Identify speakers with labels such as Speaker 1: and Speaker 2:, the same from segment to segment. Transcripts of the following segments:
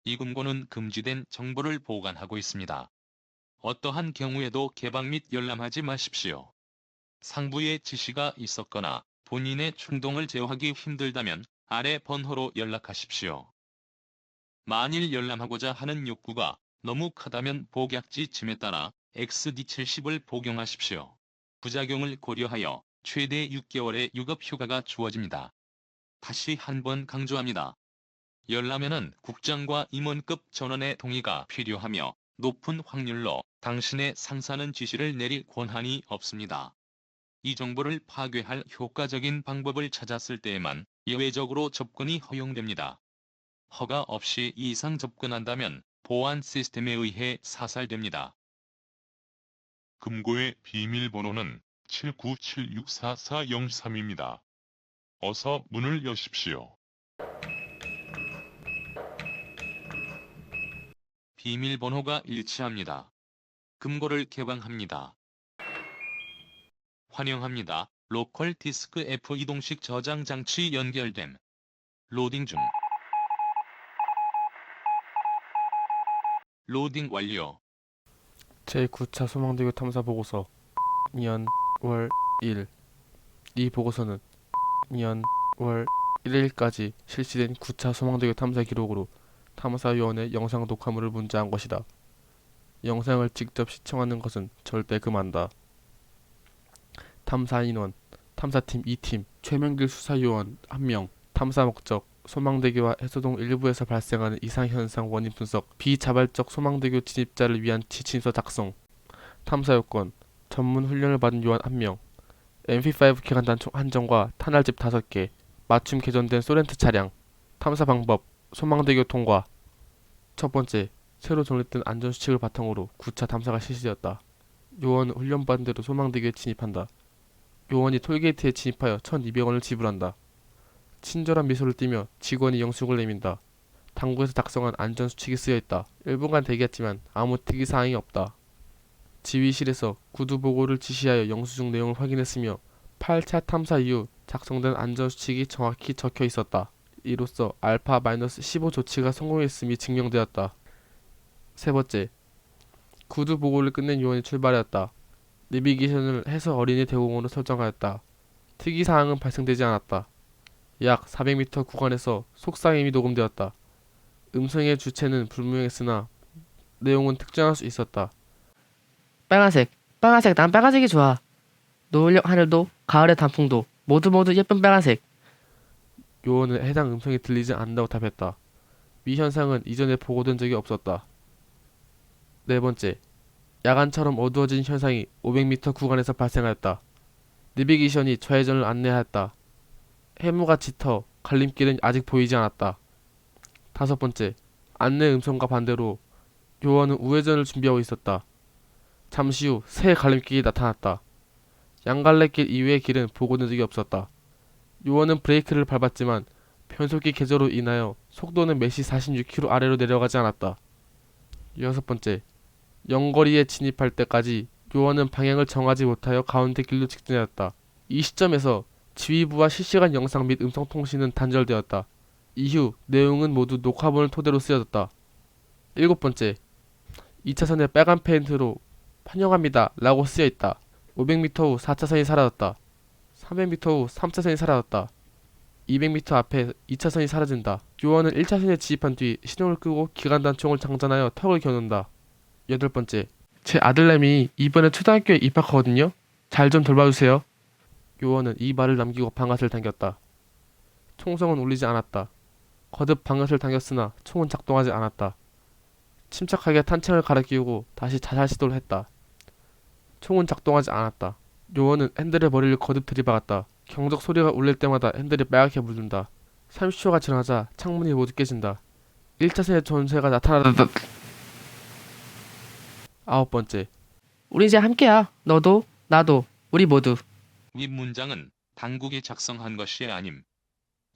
Speaker 1: 이 금고는 금지된 정보를 보관하고 있습니다. 어떠한 경우에도 개방 및 열람하지 마십시오. 상부의 지시가 있었거나 본인의 충동을 제어하기 힘들다면 아래 번호로 연락하십시오. 만일 열람하고자 하는 욕구가 너무 크다면 복약지 침에 따라 XD70을 복용하십시오. 부작용을 고려하여 최대 6개월의 유급휴가가 주어집니다. 다시 한번 강조합니다. 열람에는 국장과 임원급 전원의 동의가 필요하며 높은 확률로 당신의 상사는 지시를 내릴 권한이 없습니다. 이 정보를 파괴할 효과적인 방법을 찾았을 때에만 예외적으로 접근이 허용됩니다. 허가 없이 이상 접근한다면 보안 시스템에 의해 사살됩니다.
Speaker 2: 금고의 비밀번호는 797644403입니다. 어서 문을 여십시오.
Speaker 1: 비밀번호가 일치합니다. 금고를 개방합니다. 환영합니다. 로컬 디스크 F 이동식 저장 장치 연결됨. 로딩 중. 로딩 완료.
Speaker 3: 제9차 소망대교 탐사 보고서 년 월 1. 이 보고서는 년 월 1일까지 실시된 9차 소망대교 탐사 기록으로 탐사위원회 영상 녹화물을 문자한 것이다. 영상을 직접 시청하는 것은 절대 금한다. 탐사 인원 탐사팀 2팀, 최명길 수사요원 1명, 탐사 목적 소망대교와 해소동 일부에서 발생하는 이상현상 원인 분석, 비자발적 소망대교 진입자를 위한 지침서 작성, 탐사 요건 전문 훈련을 받은 요원 1명, MP5 기관 단총 한정과 탄알집 5개, 맞춤 개전된 소렌트 차량, 탐사 방법, 소망대교 통과. 첫 번째, 새로 정립된 안전수칙을 바탕으로 9차 탐사가 실시되었다. 요원은 훈련받은 대로 소망대교에 진입한다. 요원이 톨게이트에 진입하여 1,200원을 지불한다. 친절한 미소를 띠며 직원이 영수증을 내민다. 당국에서 작성한 안전수칙이 쓰여있다. 1분간 대기했지만 아무 특이사항이 없다. 지휘실에서 구두보고를 지시하여 영수증 내용을 확인했으며 8차 탐사 이후 작성된 안전수칙이 정확히 적혀 있었다. 이로써 알파-15 조치가 성공했음이 증명되었다. 세 번째, 구두보고를 끝낸 요원이 출발하였다. 내비게이션을 해서 어린이 대공원으로 설정하였다. 특이사항은 발생되지 않았다. 약 400m 구간에서 속삭임이 녹음되었다. 음성의 주체는 불명했으나 내용은 특정할 수 있었다.
Speaker 4: 빨간색, 빨간색, 난 빨간색이 좋아. 노을역 하늘도, 가을의 단풍도, 모두 예쁜 빨간색.
Speaker 3: 요원은 해당 음성이 들리지 않는다고 답했다. 위 현상은 이전에 보고된 적이 없었다. 네 번째, 야간처럼 어두워진 현상이 500m 구간에서 발생하였다. 내비게이션이 좌회전을 안내하였다. 해무가 짙어 갈림길은 아직 보이지 않았다. 다섯 번째, 안내 음성과 반대로 요원은 우회전을 준비하고 있었다. 잠시 후 새 갈림길이 나타났다. 양갈래길 이외의 길은 보고된 적이 없었다. 요원은 브레이크를 밟았지만 변속기 개조로 인하여 속도는 매시 46km 아래로 내려가지 않았다. 여섯 번째, 영거리에 진입할 때까지 요원은 방향을 정하지 못하여 가운데 길로 직진하였다. 이 시점에서 지휘부와 실시간 영상 및 음성 통신은 단절되었다. 이후 내용은 모두 녹화본을 토대로 쓰여졌다. 일곱 번째, 2차선에 빨간 페인트로 환영합니다 라고 쓰여있다. 500m 후 4차선이 사라졌다. 300m 후 3차선이 사라졌다. 200m 앞에 2차선이 사라진다. 요원은 1차선에 진입한 뒤 신호를 끄고 기관단총을 장전하여 턱을 겨눈다. 여덟 번째, 제 아들내미 이번에 초등학교에 입학하거든요. 잘 좀 돌봐주세요. 요원은 이 말을 남기고 방앗을 당겼다. 총성은 울리지 않았다. 거듭 방앗을 당겼으나 총은 작동하지 않았다. 침착하게 탄창을 갈아 끼우고 다시 자살 시도를 했다. 총은 작동하지 않았다. 요원은 핸들의 머리를 거듭 들이박았다. 경적 소리가 울릴 때마다 핸들이 빨갛게 물든다. 30초가 지나자 창문이 모두 깨진다. 1차선의 전세가 나타나다. 아홉 번째,
Speaker 4: 우리 이제 함께야. 너도, 나도, 우리 모두.
Speaker 1: 위 문장은 당국이 작성한 것이 아님.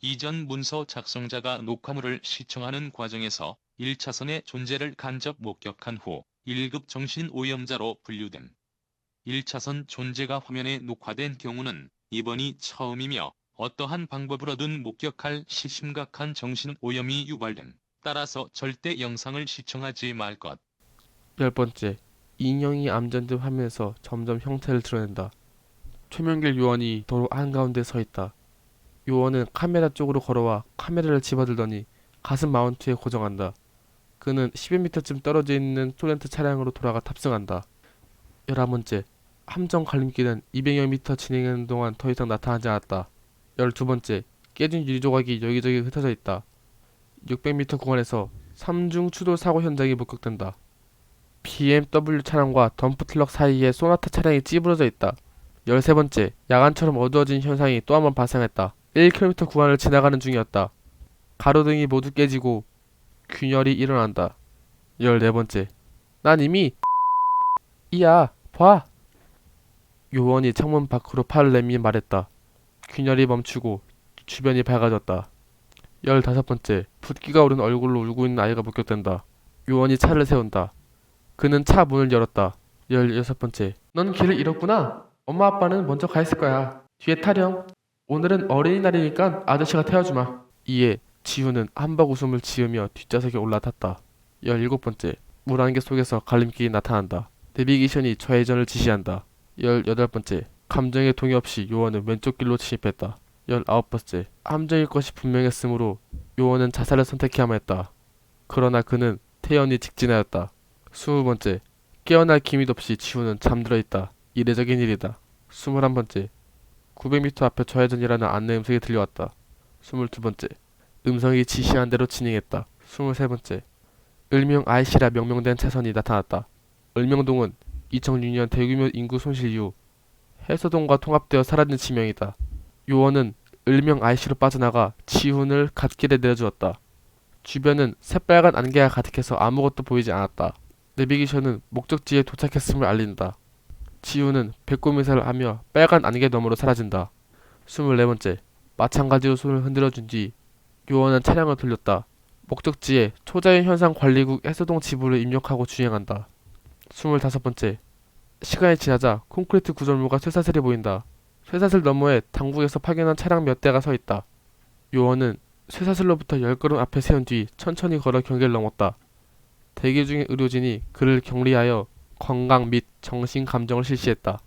Speaker 1: 이전 문서 작성자가 녹화물을 시청하는 과정에서 1차선의 존재를 간접 목격한 후 1급 정신오염자로 분류됨. 1차선 존재가 화면에 녹화된 경우는 이번이 처음이며 어떠한 방법으로든 목격할 시 심각한 정신오염이 유발됨. 따라서 절대 영상을 시청하지 말 것.
Speaker 3: 10번째, 인형이 암전된 화면에서 점점 형태를 드러낸다. 최명길 요원이 도로 한가운데 서 있다. 요원은 카메라 쪽으로 걸어와 카메라를 집어들더니 가슴 마운트에 고정한다. 그는 10m쯤 떨어져 있는 토렌트 차량으로 돌아가 탑승한다. 11번째, 함정 갈림길은 200여 미터 진행하는 동안 더 이상 나타나지 않았다. 12번째, 깨진 유리 조각이 여기저기 흩어져 있다. 600m 구간에서 3중 추돌 사고 현장이 목격된다. BMW 차량과 덤프 트럭 사이에 소나타 차량이 찌부러져 있다. 13번째, 야간처럼 어두워진 현상이 또 한 번 발생했다. 1km 구간을 지나가는 중이었다. 가로등이 모두 깨지고 균열이 일어난다. 14번째, 난 이미 이야, 봐! 요원이 창문 밖으로 팔을 내밀 말했다. 균열이 멈추고 주변이 밝아졌다. 15번째, 붓기가 오른 얼굴로 울고 있는 아이가 목격된다. 요원이 차를 세운다. 그는 차 문을 열었다. 16번째, 넌 길을 잃었구나. 엄마 아빠는 먼저 가 있을 거야. 뒤에 타렴. 오늘은 어린이날이니까 아저씨가 태워주마. 이에 지우는 한박 웃음을 지으며 뒷좌석에 올라탔다. 17번째, 물 안개 속에서 갈림길이 나타난다. 내비게이션이 좌회전을 지시한다. 18번째, 감정에 동의 없이 요원은 왼쪽 길로 진입했다. 19번째, 함정일 것이 분명했으므로 요원은 자살을 선택해야만 했다. 그러나 그는 태연히 직진하였다. 20번째, 깨어날 기미도 없이 지우는 잠들어 있다. 이례적인 일이다. 21번째, 900m 앞에 좌회전이라는 안내 음성이 들려왔다. 22번째, 음성이 지시한 대로 진행했다. 23번째, 을명 IC라 명명된 차선이 나타났다. 을명동은 2006년 대규모 인구 손실 이후 해서동과 통합되어 사라진 지명이다. 요원은 을명 IC로 빠져나가 지훈을 갓길에 내려주었다. 주변은 새빨간 안개가 가득해서 아무것도 보이지 않았다. 내비게이션은 목적지에 도착했음을 알린다. 지훈은 배꼽 미사를 하며 빨간 안개 너머로 사라진다. 24번째, 마찬가지로 손을 흔들어준 뒤 요원은 차량을 돌렸다. 목적지에 초자연 현상 관리국 해서동 지부를 입력하고 주행한다. 25번째, 시간이 지나자 콘크리트 구조물과 쇠사슬이 보인다. 쇠사슬 너머에 당국에서 파견한 차량 몇 대가 서 있다. 요원은 쇠사슬로부터 10걸음 앞에 세운 뒤 천천히 걸어 경계를 넘었다. 대기 중의 의료진이 그를 격리하여 건강 및 정신 감정을 실시했다.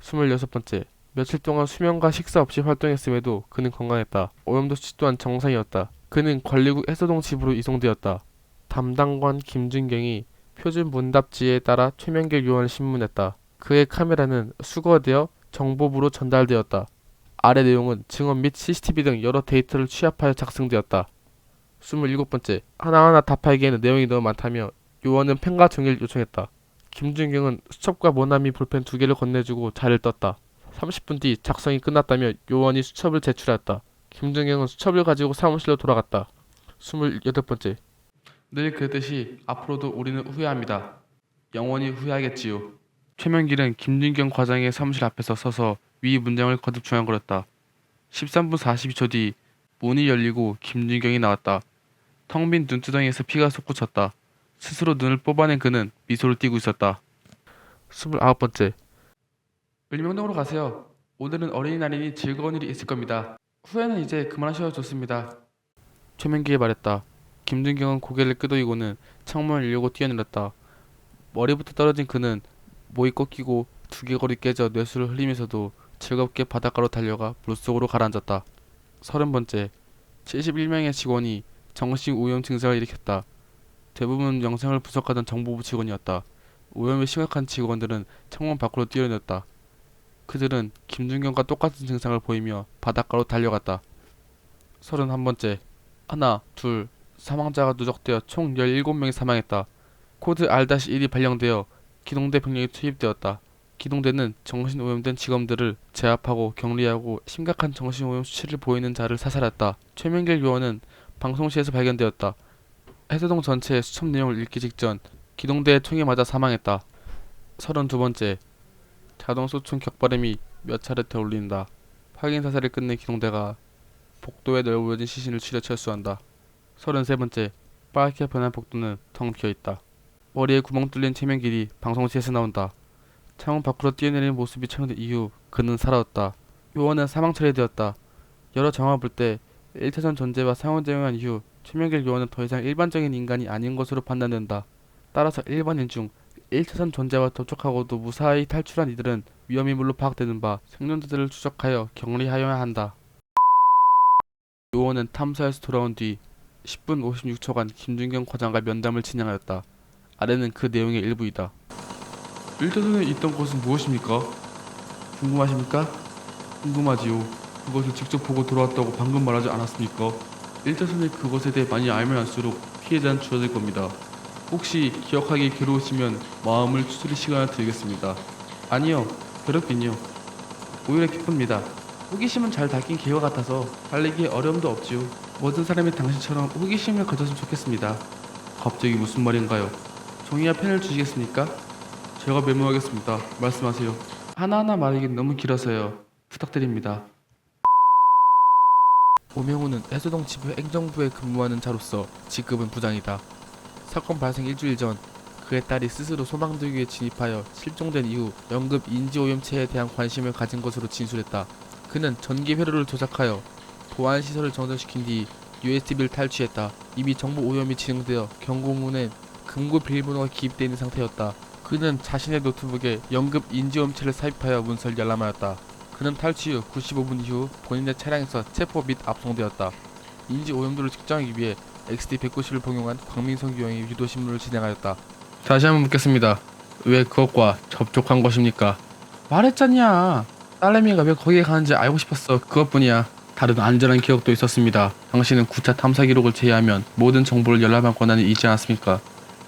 Speaker 3: 26번째, 며칠 동안 수면과 식사 없이 활동했음에도 그는 건강했다. 오염도 수치 또한 정상이었다. 그는 관리국 해서동 지부로 이송되었다. 담당관 김준경이 표준 문답지에 따라 최명길 요원을 신문했다. 그의 카메라는 수거되어 정보부로 전달되었다. 아래 내용은 증언 및 CCTV 등 여러 데이터를 취합하여 작성되었다. 27번째, 하나하나 답하기에는 내용이 너무 많다며 요원은 펜과 종이를 요청했다. 김준경은 수첩과 모나미 볼펜 2개를 건네주고 자리를 떴다. 30분 뒤 작성이 끝났다며 요원이 수첩을 제출하였다. 김준경은 수첩을 가지고 사무실로 돌아갔다. 28번째, 늘 그랬듯이 앞으로도 우리는 후회합니다. 영원히 후회하겠지요. 최명길은 김준경 과장의 사무실 앞에서 서서 위 문장을 거듭 중얼거렸다. 13분 42초 뒤 문이 열리고 김준경이 나왔다. 텅 빈 눈두덩이에서 피가 솟구쳤다. 스스로 눈을 뽑아낸 그는 미소를 띠고 있었다. 29번째, 을명동으로 가세요. 오늘은 어린이날이니 즐거운 일이 있을 겁니다. 후회는 이제 그만하셔도 좋습니다. 최명길이 말했다. 김준경은 고개를 끄덕이고는 창문을 열려고 뛰어내렸다. 머리부터 떨어진 그는 목이 꺾이고 두개골이 깨져 뇌수를 흘리면서도 즐겁게 바닷가로 달려가 물속으로 가라앉았다. 30번째, 71명의 직원이 정신오염 증상을 일으켰다. 대부분 영상을 분석하던 정보부 직원이었다. 오염이 심각한 직원들은 창문 밖으로 뛰어내렸다. 그들은 김준경과 똑같은 증상을 보이며 바닷가로 달려갔다. 31번째, 하나, 둘, 사망자가 누적되어 총 17명이 사망했다. 코드 R-1이 발령되어 기동대 병력이 투입되었다. 기동대는 정신오염된 직원들을 제압하고 격리하고 심각한 정신오염 수치를 보이는 자를 사살했다. 최명길 요원은 방송시에서 발견되었다. 해서동 전체의 수첩 내용을 읽기 직전 기동대의 총에 맞아 사망했다. 32번째, 자동소총 격발음이 몇 차례 되울린다. 확인 사살을 끝낸 기동대가 복도에 널브러진 시신을 치려 철수한다. 33번째, 빨갛게 변한 복도는 텅 비어있다. 머리에 구멍 뚫린 최명길이 방송시에서 나온다. 창문 밖으로 뛰어내리는 모습이 촬영된 이후 그는 사라졌다. 요원은 사망 처리되었다. 여러 정황을 볼 때 1차전 전제와 상호작용한 이후 최명길 요원은 더 이상 일반적인 인간이 아닌 것으로 판단된다. 따라서 일반인 중 1차선 존재와 접촉하고도 무사히 탈출한 이들은 위험인물로 파악되는 바 생존자들을 추적하여 격리하여야 한다. 요원은 탐사에서 돌아온 뒤 10분 56초간 김준경 과장과 면담을 진행하였다. 아래는 그 내용의 일부이다. 1차선에 있던 것은 무엇입니까? 궁금하십니까? 궁금하지요. 그것을 직접 보고 돌아왔다고 방금 말하지 않았습니까? 1차선의 그것에 대해 많이 알면 알수록 피해자는 줄어들 겁니다. 혹시 기억하기 괴로우시면 마음을 추스릴 시간을 드리겠습니다. 아니요, 괴롭긴요. 오히려 기쁩니다. 호기심은 잘 닦인 개와 같아서 달리기에 어려움도 없지요. 모든 사람이 당신처럼 호기심을 가졌으면 좋겠습니다. 갑자기 무슨 말인가요? 종이와 펜을 주시겠습니까? 제가 메모하겠습니다. 말씀하세요. 하나하나 말하긴 너무 길어서요. 부탁드립니다. 오명우는 해수동 지부 행정부에 근무하는 자로서 직급은 부장이다. 사건 발생 일주일 전 그의 딸이 스스로 소망대교에 진입하여 실종된 이후 연급 인지오염체에 대한 관심을 가진 것으로 진술했다. 그는 전기 회로를 조작하여 보안시설을 정전시킨 뒤 USB를 탈취했다. 이미 정보 오염이 진행되어 경고문에 금고 비밀번호가 기입되어 있는 상태였다. 그는 자신의 노트북에 연급 인지오염체를 삽입하여 문서를 열람하였다. 그는 탈취 후 95분 이후 본인의 차량에서 체포 및 압송되었다. 인지 오염도를 측정하기 위해 XD190을 복용한 광민성 유형의 유도신문을 진행하였다. 다시 한번 묻겠습니다. 왜 그것과 접촉한 것입니까? 말했잖냐. 딸내미가 왜 거기에 가는지 알고 싶었어. 그것뿐이야. 다른 안전한 기억도 있었습니다. 당신은 9차 탐사 기록을 제외하면 모든 정보를 열람할 권한이 있지 않았습니까?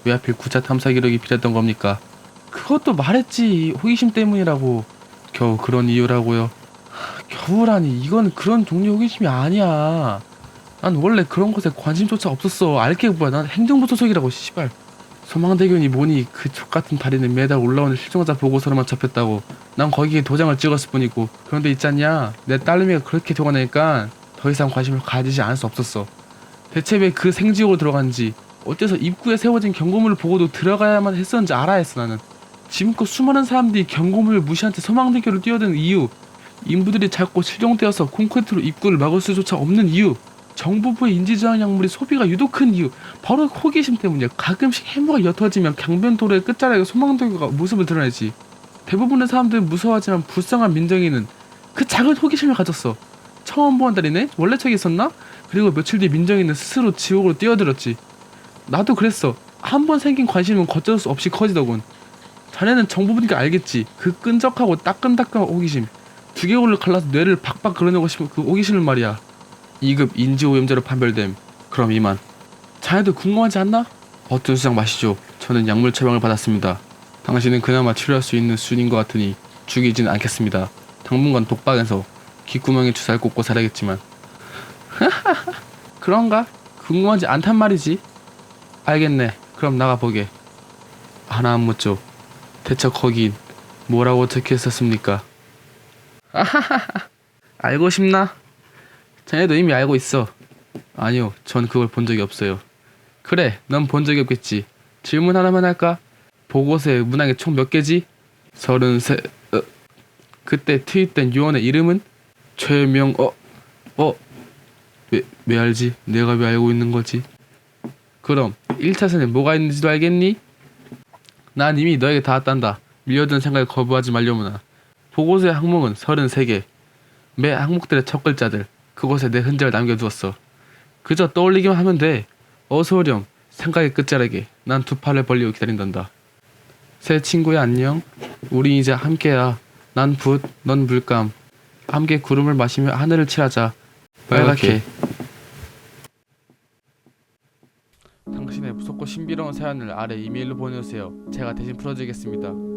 Speaker 3: 왜 하필 9차 탐사 기록이 필요했던 겁니까? 그것도 말했지. 호기심 때문이라고. 겨우 그런 이유라고요? 겨우라니, 이건 그런 종류 호기심이 아니야. 난 원래 그런 것에 관심조차 없었어. 알게 뭐야. 난 행정부 소속이라고. 씨발. 소망대교니 뭐니 그 족같은 다리는 매달 올라오는 실종자 보고서로만 접했다고. 난 거기에 도장을 찍었을 뿐이고. 그런데 있잖냐, 내 딸내미가 그렇게 되고나니까 더 이상 관심을 가지지 않을 수 없었어. 대체 왜 그 생지옥으로 들어간지, 어째서 입구에 세워진 경고문을 보고도 들어가야만 했었는지 알아야 했어. 나는 지금껏 수많은 사람들이 경고문을 무시한 채 소망대교를 뛰어드는 이유, 인부들이 자꾸 실종되어서 콘크리트로 입구를 막을 수조차 없는 이유, 정부부의 인지저항 약물이 소비가 유독 큰 이유, 바로 호기심 때문이야. 가끔씩 해무가 옅어지면 강변도로의 끝자락에 소망대교가 모습을 드러내지. 대부분의 사람들은 무서워하지만 불쌍한 민정이는 그 작은 호기심을 가졌어. 처음 보는 달이네? 원래 저기 있었나? 그리고 며칠 뒤 민정이는 스스로 지옥으로 뛰어들었지. 나도 그랬어. 한 번 생긴 관심은 걷잡을 수 없이 커지더군. 자네는 정부부니까 알겠지. 그 끈적하고 따끈따끈한 호기심. 두개골을 갈라서 뇌를 박박 그려내고 싶은 그 호기심을 말이야. 2급 인지오염제로 판별됨. 그럼 이만. 자네도 궁금하지 않나? 어떤 수장 마시죠. 저는 약물 처방을 받았습니다. 당신은 그나마 치료할 수 있는 수준인 것 같으니 죽이진 않겠습니다. 당분간 독박에서 귓구멍에 주사를 꽂고 살아야겠지만. 그런가? 궁금하지 않단 말이지. 알겠네. 그럼 나가보게. 하나 안 묻죠. 대체 거긴 뭐라고 적혀있었습니까? 알고 싶나? 자네도 이미 알고 있어. 아니요, 전 그걸 본 적이 없어요. 그래, 넌 본 적이 없겠지. 질문 하나만 할까? 보고서에 문항이 총 몇 개지? 33. 그때 투입된 요원의 이름은? 최명. 왜 알지? 내가 왜 알고 있는 거지? 그럼 1차선에 뭐가 있는지도 알겠니? 난 이미 너에게 다 왔단다. 밀려든 생각을 거부하지 말려무나. 보고서의 항목은 33개. 매 항목들의 첫 글자들. 그곳에 내 흔적을 남겨두었어. 그저 떠올리기만 하면 돼. 어서 오렴. 생각의 끝자락에 난 두 팔을 벌리고 기다린단다. 새 친구야, 안녕. 우리 이제 함께야. 난 붓, 넌 물감. 함께 구름을 마시며 하늘을 칠하자. 빨갛게. 당신의 무섭고 신비로운 사연을 아래 이메일로 보내주세요. 제가 대신 풀어드리겠습니다.